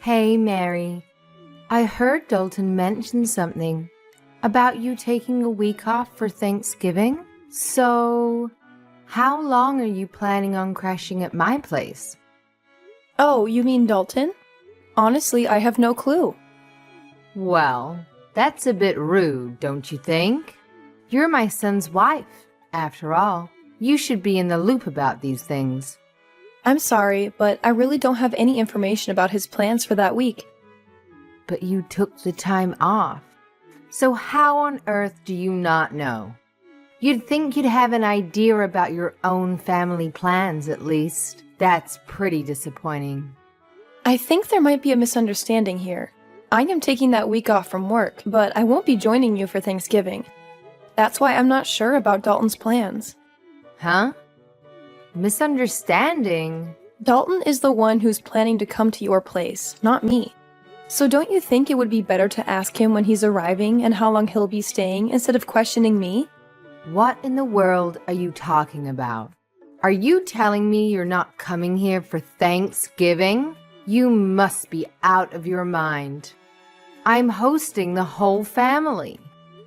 Hey, Mary. I heard Dalton mention something about you taking a week off for Thanksgiving. So, how long are you planning on crashing at my place? Oh, you mean Dalton? Honestly, I have no clue. Well, that's a bit rude, don't you think? You're my son's wife, after all. You should be in the loop about these things. I'm sorry, but I really don't have any information about his plans for that week. But you took the time off. So how on earth do you not know? You'd think you'd have an idea about your own family plans, at least. That's pretty disappointing. I think there might be a misunderstanding here. I am taking that week off from work, but I won't be joining you for Thanksgiving. That's why I'm not sure about Dalton's plans. Huh? Misunderstanding? Dalton is the one who's planning to come to your place, not me. So don't you think it would be better to ask him when he's arriving and how long he'll be staying instead of questioning me? What in the world are you talking about? Are you telling me you're not coming here for Thanksgiving? You must be out of your mind. I'm hosting the whole family.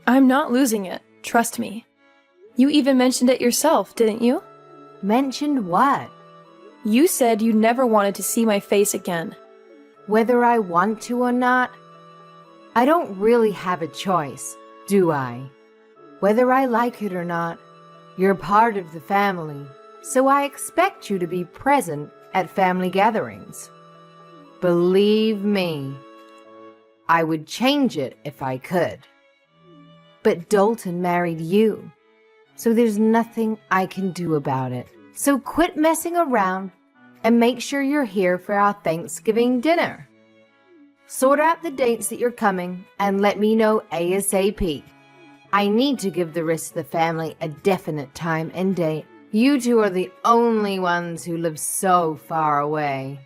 I'm not losing it, trust me. You even mentioned it yourself, didn't you? Mentioned what? You said you never wanted to see my face again. Whether I want to or not, I don't really have a choice, do I? Whether I like it or not, you're part of the family, so I expect you to be present at family gatherings. Believe me, I would change it if I could. But Dalton married you, so there's nothing I can do about it. So quit messing around and make sure you're here for our Thanksgiving dinner. Sort out the dates that you're coming and let me know ASAP. I need to give the rest of the family a definite time and date. You two are the only ones who live so far away.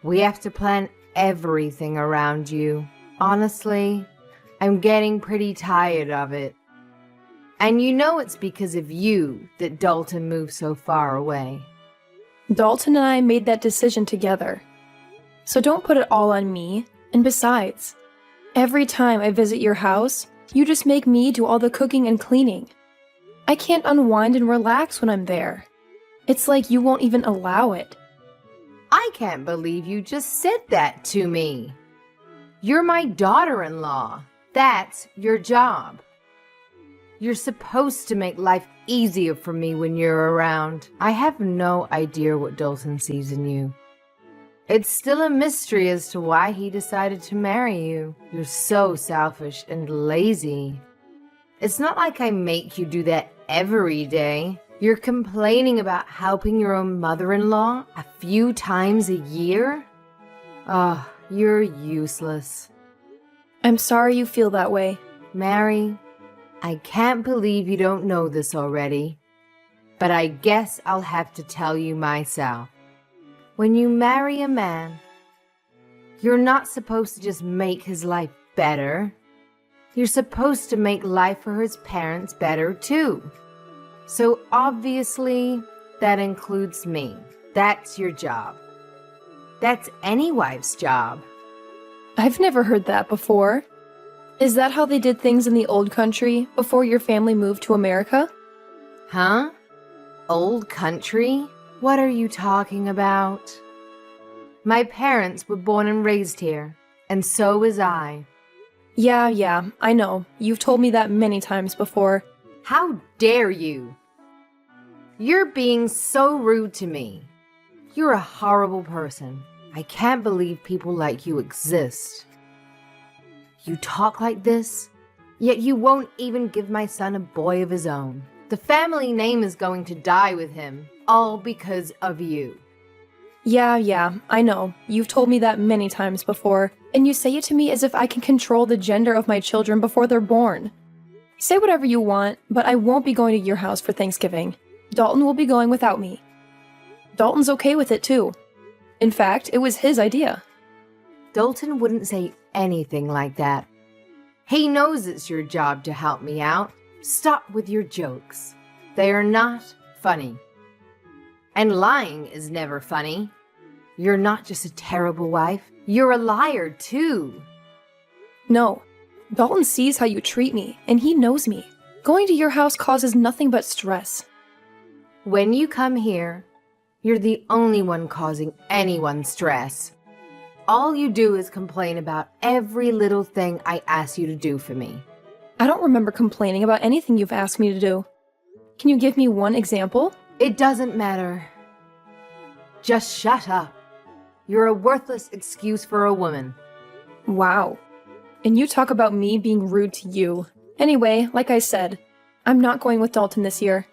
We have to plan everything around you. Honestly, I'm getting pretty tired of it. And you know it's because of you that Dalton moved so far away. Dalton and I made that decision together. So don't put it all on me. And besides, every time I visit your house, you just make me do all the cooking and cleaning. I can't unwind and relax when I'm there. It's like you won't even allow it. I can't believe you just said that to me. You're my daughter-in-law. That's your job. You're supposed to make life easier for me when you're around. I have no idea what Dalton sees in you. It's still a mystery as to why he decided to marry you. You're so selfish and lazy. It's not like I make you do that every day. You're complaining about helping your own mother-in-law a few times a year? Oh, you're useless. I'm sorry you feel that way. Mary, I can't believe you don't know this already, but I guess I'll have to tell you myself. When you marry a man, you're not supposed to just make his life better. You're supposed to make life for his parents better too. So obviously, that includes me. That's your job. That's any wife's job. I've never heard that before. Is that how they did things in the old country before your family moved to America? Huh? Old country? What are you talking about? My parents were born and raised here, and so was I. Yeah, I know. You've told me that many times before. How dare you? You're being so rude to me. You're a horrible person. I can't believe people like you exist. You talk like this, yet you won't even give my son a boy of his own. The family name is going to die with him, all because of you. Yeah, I know. You've told me that many times before, and you say it to me as if I can control the gender of my children before they're born. Say whatever you want, but I won't be going to your house for Thanksgiving. Dalton will be going without me. Dalton's okay with it too. In fact, it was his idea. Dalton wouldn't say anything like that. He knows it's your job to help me out. Stop with your jokes. They are not funny. And lying is never funny. You're not just a terrible wife, you're a liar too. No. Dalton sees how you treat me, and he knows me. Going to your house causes nothing but stress. When you come here, you're the only one causing anyone stress. All you do is complain about every little thing I ask you to do for me. I don't remember complaining about anything you've asked me to do. Can you give me one example? It doesn't matter. Just shut up. You're a worthless excuse for a woman. Wow. And you talk about me being rude to you. Anyway, like I said, I'm not going with Dalton this year.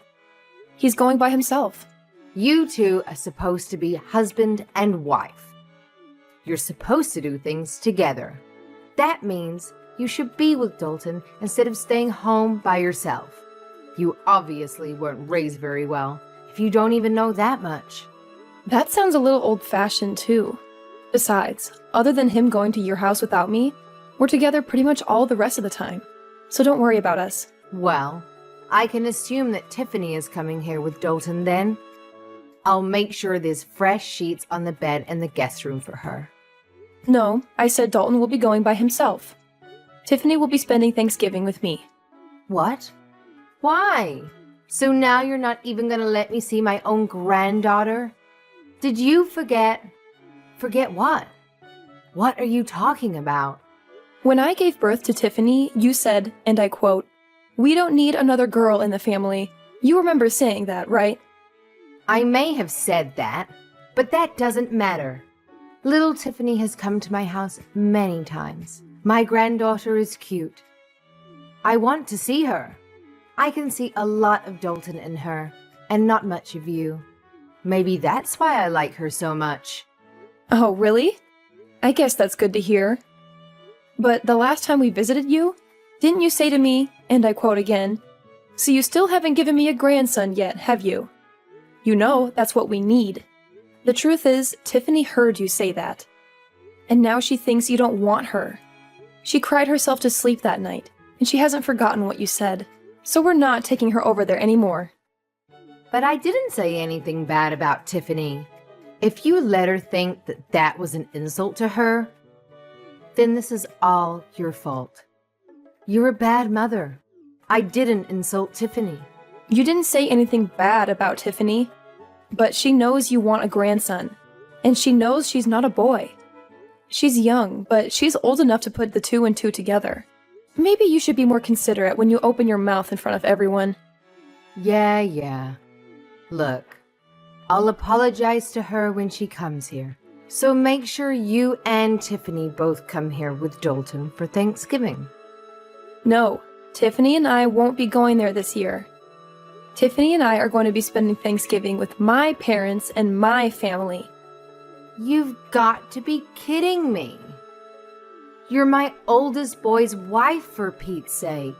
He's going by himself. You two are supposed to be husband and wife. You're supposed to do things together. That means you should be with Dalton instead of staying home by yourself. You obviously weren't raised very well, if you don't even know that much. That sounds a little old-fashioned, too. Besides, other than him going to your house without me, we're together pretty much all the rest of the time. So don't worry about us. Well, I can assume that Tiffany is coming here with Dalton then. I'll make sure there's fresh sheets on the bed in the guest room for her. No, I said Dalton will be going by himself. Tiffany will be spending Thanksgiving with me. What? Why? So now you're not even gonna let me see my own granddaughter? Did you forget? Forget what? What are you talking about? When I gave birth to Tiffany, you said, and I quote, "We don't need another girl in the family." You remember saying that, right? I may have said that, but that doesn't matter. Little Tiffany has come to my house many times. My granddaughter is cute. I want to see her. I can see a lot of Dalton in her, and not much of you. Maybe that's why I like her so much. Oh, really? I guess that's good to hear. But the last time we visited you, didn't you say to me, and I quote again, "So you still haven't given me a grandson yet, have you?" You know that's what we need. The truth is, Tiffany heard you say that. And now she thinks you don't want her. She cried herself to sleep that night, and she hasn't forgotten what you said. So we're not taking her over there anymore. But I didn't say anything bad about Tiffany. If you let her think that that was an insult to her, then this is all your fault. You're a bad mother. I didn't insult Tiffany. You didn't say anything bad about Tiffany, but she knows you want a grandson, and she knows she's not a boy. She's young, but she's old enough to put the two and two together. Maybe you should be more considerate when you open your mouth in front of everyone. Yeah. Look, I'll apologize to her when she comes here. So make sure you and Tiffany both come here with Dalton for Thanksgiving. No, Tiffany and I won't be going there this year. Tiffany and I are going to be spending Thanksgiving with my parents and my family. You've got to be kidding me. You're my oldest boy's wife, for Pete's sake.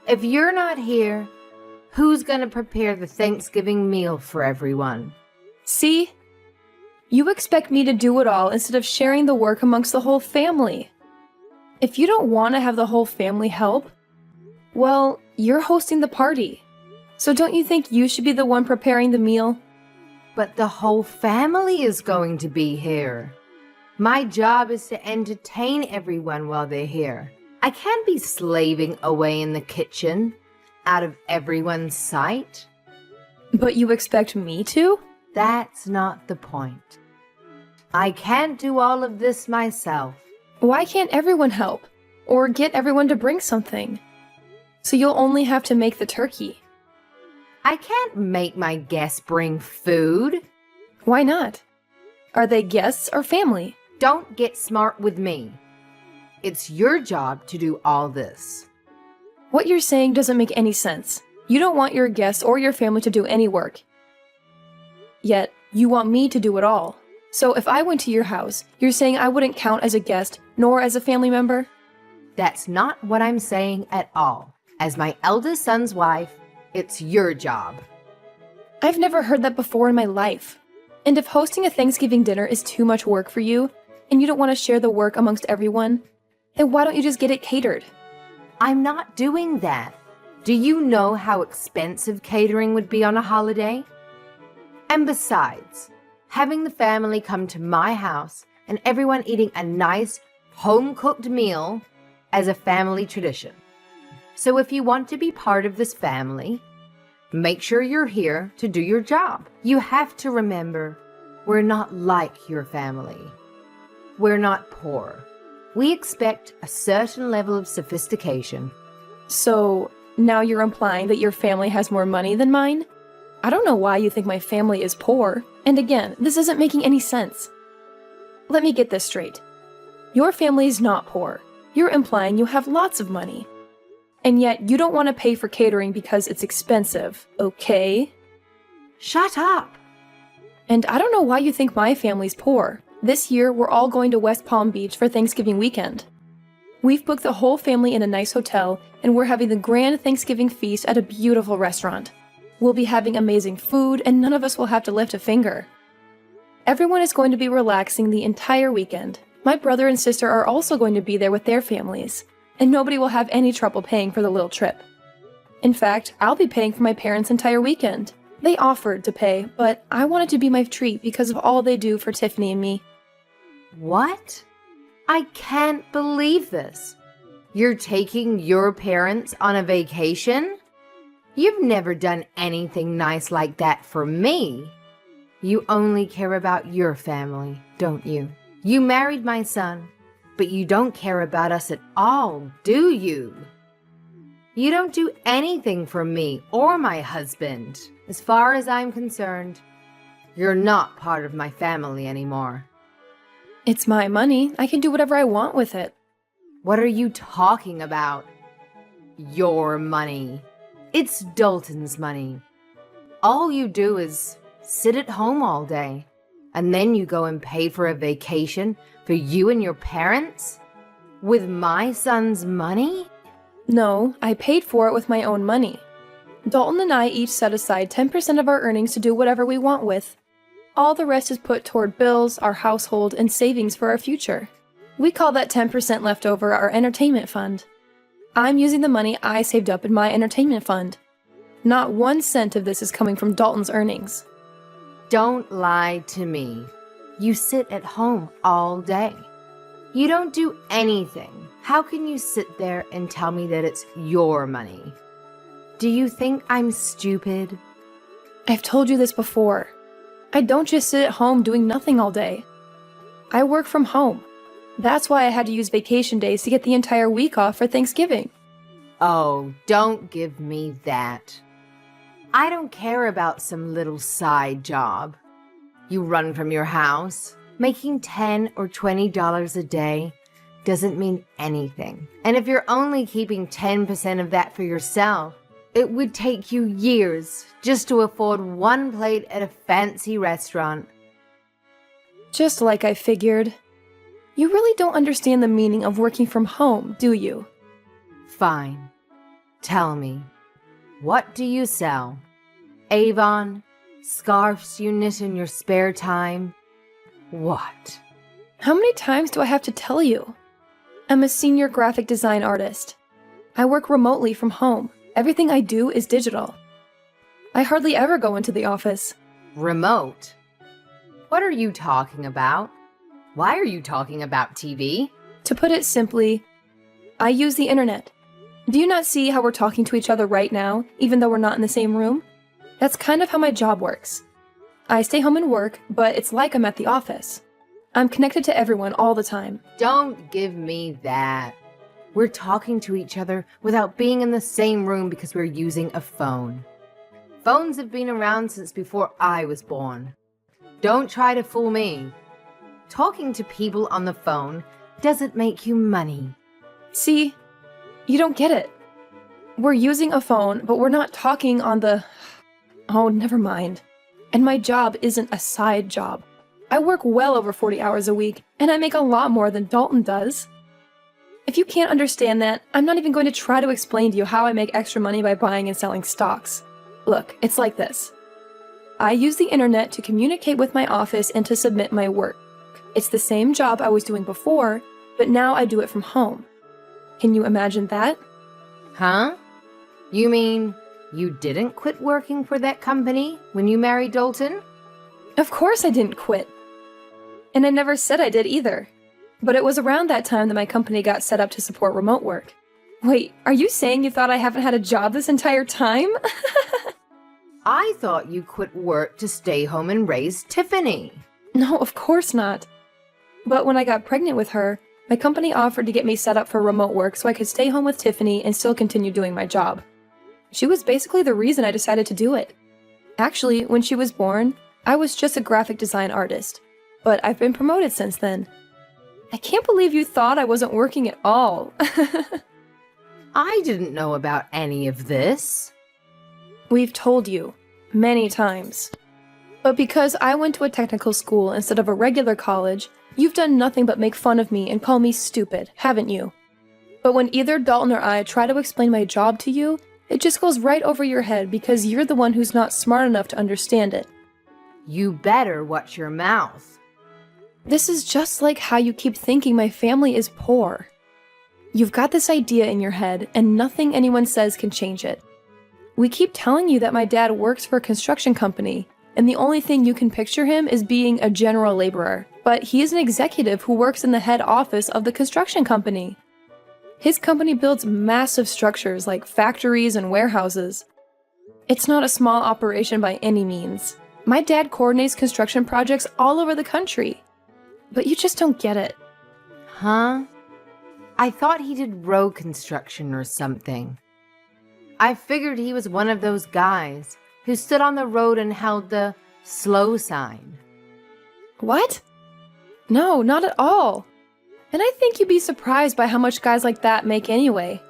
If you're not here, who's gonna prepare the Thanksgiving meal for everyone? See? You expect me to do it all instead of sharing the work amongst the whole family. If you don't want to have the whole family help, well, you're hosting the party. So don't you think you should be the one preparing the meal? But the whole family is going to be here. My job is to entertain everyone while they're here. I can't be slaving away in the kitchen, out of everyone's sight. But you expect me to? That's not the point. I can't do all of this myself. Why can't everyone help? Or get everyone to bring something? So you'll only have to make the turkey. I can't make my guests bring food. Why not? Are they guests or family? Don't get smart with me. It's your job to do all this. What you're saying doesn't make any sense. You don't want your guests or your family to do any work. Yet, you want me to do it all. So if I went to your house, you're saying I wouldn't count as a guest, nor as a family member? That's not what I'm saying at all. As my eldest son's wife, it's your job. I've never heard that before in my life. And if hosting a Thanksgiving dinner is too much work for you, and you don't want to share the work amongst everyone, then why don't you just get it catered? I'm not doing that. Do you know how expensive catering would be on a holiday? And besides, having the family come to my house and everyone eating a nice home-cooked meal as a family tradition. So if you want to be part of this family, make sure you're here to do your job. You have to remember, we're not like your family. We're not poor. We expect a certain level of sophistication. So, now you're implying that your family has more money than mine? I don't know why you think my family is poor. And again, this isn't making any sense. Let me get this straight. Your family is not poor. You're implying you have lots of money. And yet, you don't want to pay for catering because it's expensive, okay? Shut up! And I don't know why you think my family's poor. This year, we're all going to West Palm Beach for Thanksgiving weekend. We've booked the whole family in a nice hotel, and we're having the grand Thanksgiving feast at a beautiful restaurant. We'll be having amazing food, and none of us will have to lift a finger. Everyone is going to be relaxing the entire weekend. My brother and sister are also going to be there with their families, and nobody will have any trouble paying for the little trip. In fact, I'll be paying for my parents' entire weekend. They offered to pay, but I wanted to be my treat because of all they do for Tiffany and me. What? I can't believe this. You're taking your parents on a vacation? You've never done anything nice like that for me. You only care about your family, don't you? You married my son, but you don't care about us at all, do you? You don't do anything for me or my husband. As far as I'm concerned, you're not part of my family anymore. It's my money. I can do whatever I want with it. What are you talking about? Your money. It's Dalton's money. All you do is sit at home all day, and then you go and pay for a vacation for you and your parents? With my son's money? No, I paid for it with my own money. Dalton and I each set aside 10% of our earnings to do whatever we want with. All the rest is put toward bills, our household, and savings for our future. We call that 10% left over our entertainment fund. I'm using the money I saved up in my entertainment fund. Not 1 cent of this is coming from Dalton's earnings. Don't lie to me. You sit at home all day. You don't do anything. How can you sit there and tell me that it's your money? Do you think I'm stupid? I've told you this before. I don't just sit at home doing nothing all day. I work from home. That's why I had to use vacation days to get the entire week off for Thanksgiving. Oh, don't give me that. I don't care about some little side job. You run from your house. Making $10 or $20 a day doesn't mean anything. And if you're only keeping 10% of that for yourself, it would take you years just to afford 1 plate at a fancy restaurant. Just like I figured. You really don't understand the meaning of working from home, do you? Fine. Tell me, what do you sell? Avon? Scarves you knit in your spare time? What? How many times do I have to tell you? I'm a senior graphic design artist. I work remotely from home. Everything I do is digital. I hardly ever go into the office. Remote? What are you talking about? Why are you talking about TV? To put it simply, I use the internet. Do you not see how we're talking to each other right now, even though we're not in the same room? That's kind of how my job works. I stay home and work, but it's like I'm at the office. I'm connected to everyone all the time. Don't give me that. We're talking to each other without being in the same room because we're using a phone. Phones have been around since before I was born. Don't try to fool me. Talking to people on the phone doesn't make you money. See? You don't get it. We're using a phone, but we're not talking on the... Oh, never mind. And my job isn't a side job. I work well over 40 hours a week, and I make a lot more than Dalton does. If you can't understand that, I'm not even going to try to explain to you how I make extra money by buying and selling stocks. Look, it's like this. I use the internet to communicate with my office and to submit my work. It's the same job I was doing before, but now I do it from home. Can you imagine that? Huh? You mean you didn't quit working for that company when you married Dalton? Of course I didn't quit. And I never said I did either. But it was around that time that my company got set up to support remote work. Wait, are you saying you thought I haven't had a job this entire time? I thought you quit work to stay home and raise Tiffany. No, of course not. But when I got pregnant with her, my company offered to get me set up for remote work so I could stay home with Tiffany and still continue doing my job. She was basically the reason I decided to do it. Actually, when she was born, I was just a graphic design artist, but I've been promoted since then. I can't believe you thought I wasn't working at all. I didn't know about any of this. We've told you, many times. But because I went to a technical school instead of a regular college, you've done nothing but make fun of me and call me stupid, haven't you? But when either Dalton or I try to explain my job to you, it just goes right over your head because you're the one who's not smart enough to understand it. You better watch your mouth. This is just like how you keep thinking my family is poor. You've got this idea in your head, and nothing anyone says can change it. We keep telling you that my dad works for a construction company, and the only thing you can picture him is being a general laborer. But he is an executive who works in the head office of the construction company. His company builds massive structures like factories and warehouses. It's not a small operation by any means. My dad coordinates construction projects all over the country. But you just don't get it. Huh? I thought he did road construction or something. I figured he was one of those guys who stood on the road and held the slow sign. What? No, not at all. And I think you'd be surprised by how much guys like that make anyway.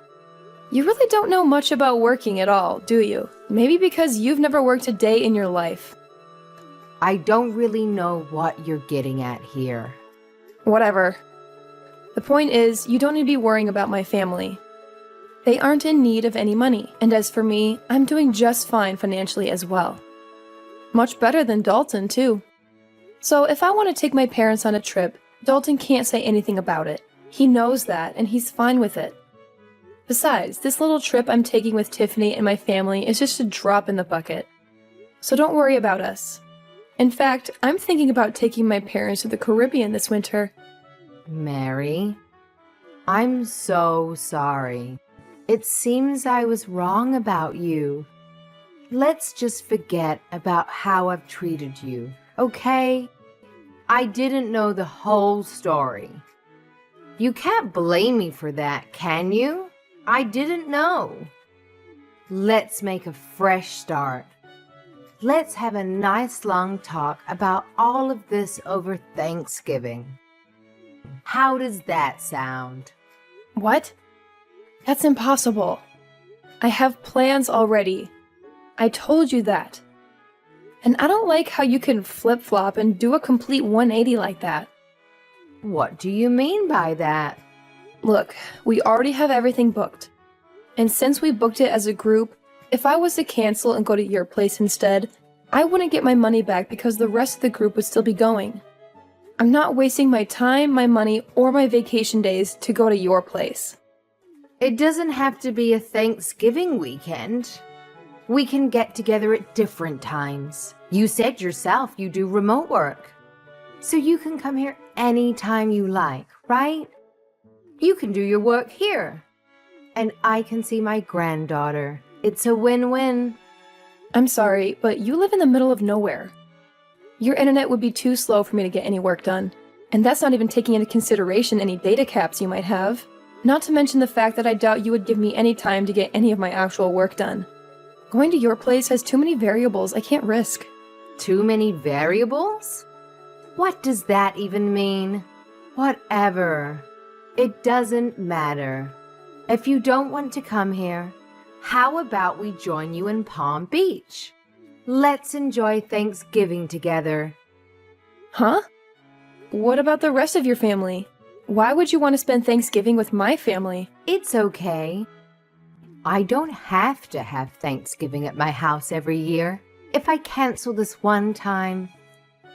You really don't know much about working at all, do you? Maybe because you've never worked a day in your life. I don't really know what you're getting at here. Whatever. The point is, you don't need to be worrying about my family. They aren't in need of any money, and as for me, I'm doing just fine financially as well. Much better than Dalton, too. So if I want to take my parents on a trip, Dalton can't say anything about it. He knows that, and he's fine with it. Besides, this little trip I'm taking with Tiffany and my family is just a drop in the bucket. So don't worry about us. In fact, I'm thinking about taking my parents to the Caribbean this winter. Mary, I'm so sorry. It seems I was wrong about you. Let's just forget about how I've treated you, okay? I didn't know the whole story. You can't blame me for that, can you? I didn't know. Let's make a fresh start. Let's have a nice long talk about all of this over Thanksgiving. How does that sound? What? That's impossible. I have plans already. I told you that. And I don't like how you can flip-flop and do a complete 180 like that. What do you mean by that? Look, we already have everything booked. And since we booked it as a group, if I was to cancel and go to your place instead, I wouldn't get my money back because the rest of the group would still be going. I'm not wasting my time, my money, or my vacation days to go to your place. It doesn't have to be a Thanksgiving weekend. We can get together at different times. You said yourself you do remote work. So you can come here anytime you like, right? You can do your work here. And I can see my granddaughter. It's a win-win. I'm sorry, but you live in the middle of nowhere. Your internet would be too slow for me to get any work done. And that's not even taking into consideration any data caps you might have. Not to mention the fact that I doubt you would give me any time to get any of my actual work done. Going to your place has too many variables I can't risk. Too many variables? What does that even mean? Whatever. It doesn't matter. If you don't want to come here, how about we join you in Palm Beach? Let's enjoy Thanksgiving together. Huh? What about the rest of your family? Why would you want to spend Thanksgiving with my family? It's okay. I don't have to have Thanksgiving at my house every year. If I cancel this one time,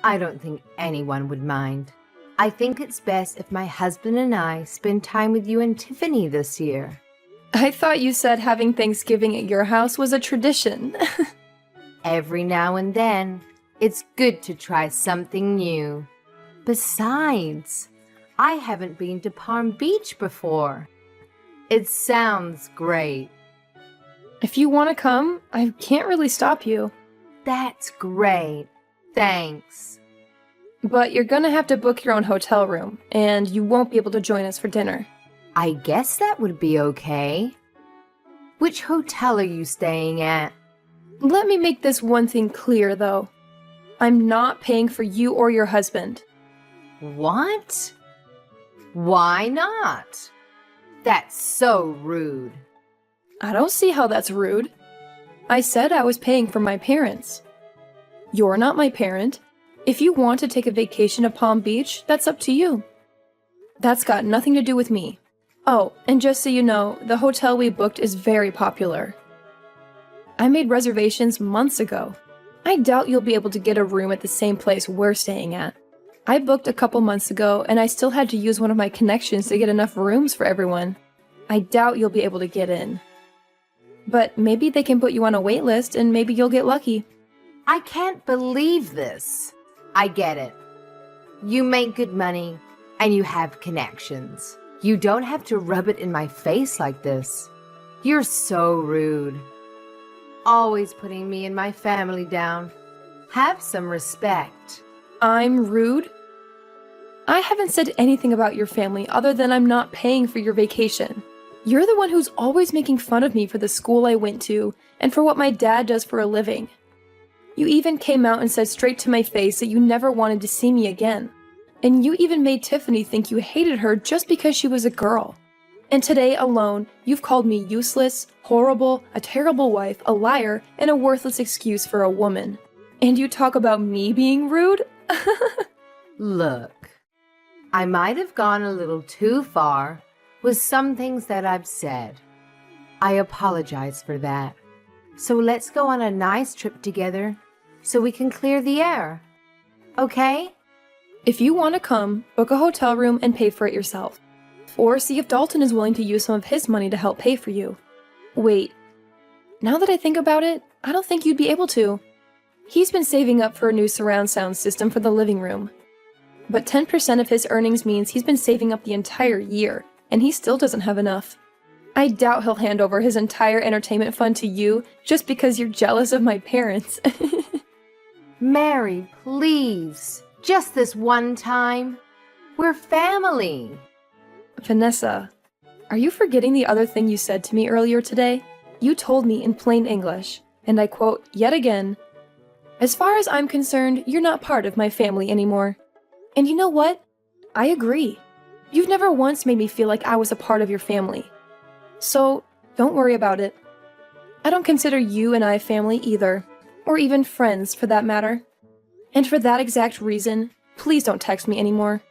I don't think anyone would mind. I think it's best if my husband and I spend time with you and Tiffany this year. I thought you said having Thanksgiving at your house was a tradition. Every now and then, It's good to try something new. Besides, I haven't been to Palm Beach before. It sounds great. If you want to come, I can't really stop you. That's great. Thanks. But you're gonna have to book your own hotel room, and you won't be able to join us for dinner. I guess that would be okay. Which hotel are you staying at? Let me make this one thing clear, though. I'm not paying for you or your husband. What? Why not? That's so rude. I don't see how that's rude. I said I was paying for my parents. You're not my parent. If you want to take a vacation to Palm Beach, that's up to you. That's got nothing to do with me. Oh, and just so you know, the hotel we booked is very popular. I made reservations months ago. I doubt you'll be able to get a room at the same place we're staying at. I booked a couple months ago, and I still had to use one of my connections to get enough rooms for everyone. I doubt you'll be able to get in. But maybe they can put you on a wait list, and maybe you'll get lucky. I can't believe this. I get it. You make good money, and you have connections. You don't have to rub it in my face like this. You're so rude. Always putting me and my family down. Have some respect. I'm rude? I haven't said anything about your family other than I'm not paying for your vacation. You're the one who's always making fun of me for the school I went to and for what my dad does for a living. You even came out and said straight to my face that you never wanted to see me again. And you even made Tiffany think you hated her just because she was a girl. And today alone, you've called me useless, horrible, a terrible wife, a liar, and a worthless excuse for a woman. And you talk about me being rude? Look, I might have gone a little too far with some things that I've said. I apologize for that. So let's go on a nice trip together so we can clear the air. Okay? If you want to come, book a hotel room and pay for it yourself. Or see if Dalton is willing to use some of his money to help pay for you. Wait, now that I think about it, I don't think you'd be able to. He's been saving up for a new surround sound system for the living room. But 10% of his earnings means he's been saving up the entire year, and he still doesn't have enough. I doubt he'll hand over his entire entertainment fund to you just because you're jealous of my parents. Mary, please. Just this one time. We're family. Vanessa, are you forgetting the other thing you said to me earlier today? You told me in plain English, and I quote yet again, "As far as I'm concerned, you're not part of my family anymore." And you know what? I agree. You've never once made me feel like I was a part of your family. So, don't worry about it. I don't consider you and I family either, or even friends for that matter. And for that exact reason, please don't text me anymore.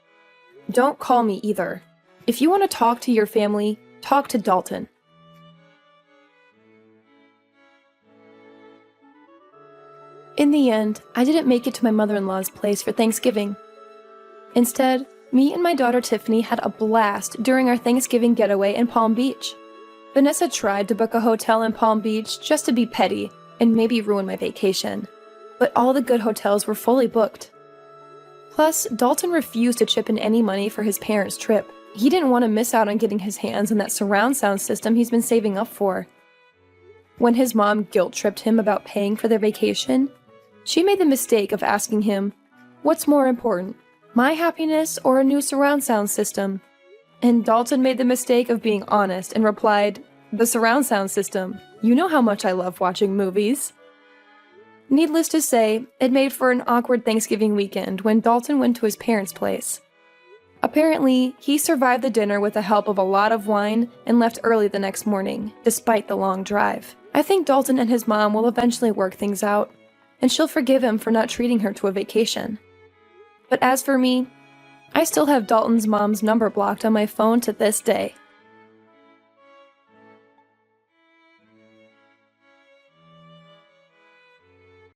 Don't call me either. If you want to talk to your family, talk to Dalton. In the end, I didn't make it to my mother-in-law's place for Thanksgiving. Instead, me and my daughter Tiffany had a blast during our Thanksgiving getaway in Palm Beach. Vanessa tried to book a hotel in Palm Beach just to be petty and maybe ruin my vacation, but all the good hotels were fully booked. Plus, Dalton refused to chip in any money for his parents' trip. He didn't want to miss out on getting his hands on that surround sound system he's been saving up for. When his mom guilt-tripped him about paying for their vacation, she made the mistake of asking him, "What's more important, my happiness or a new surround sound system?" And Dalton made the mistake of being honest and replied, "The surround sound system. You know how much I love watching movies." Needless to say, it made for an awkward Thanksgiving weekend when Dalton went to his parents' place. Apparently, he survived the dinner with the help of a lot of wine and left early the next morning, despite the long drive. I think Dalton and his mom will eventually work things out, and she'll forgive him for not treating her to a vacation. But as for me, I still have Dalton's mom's number blocked on my phone to this day.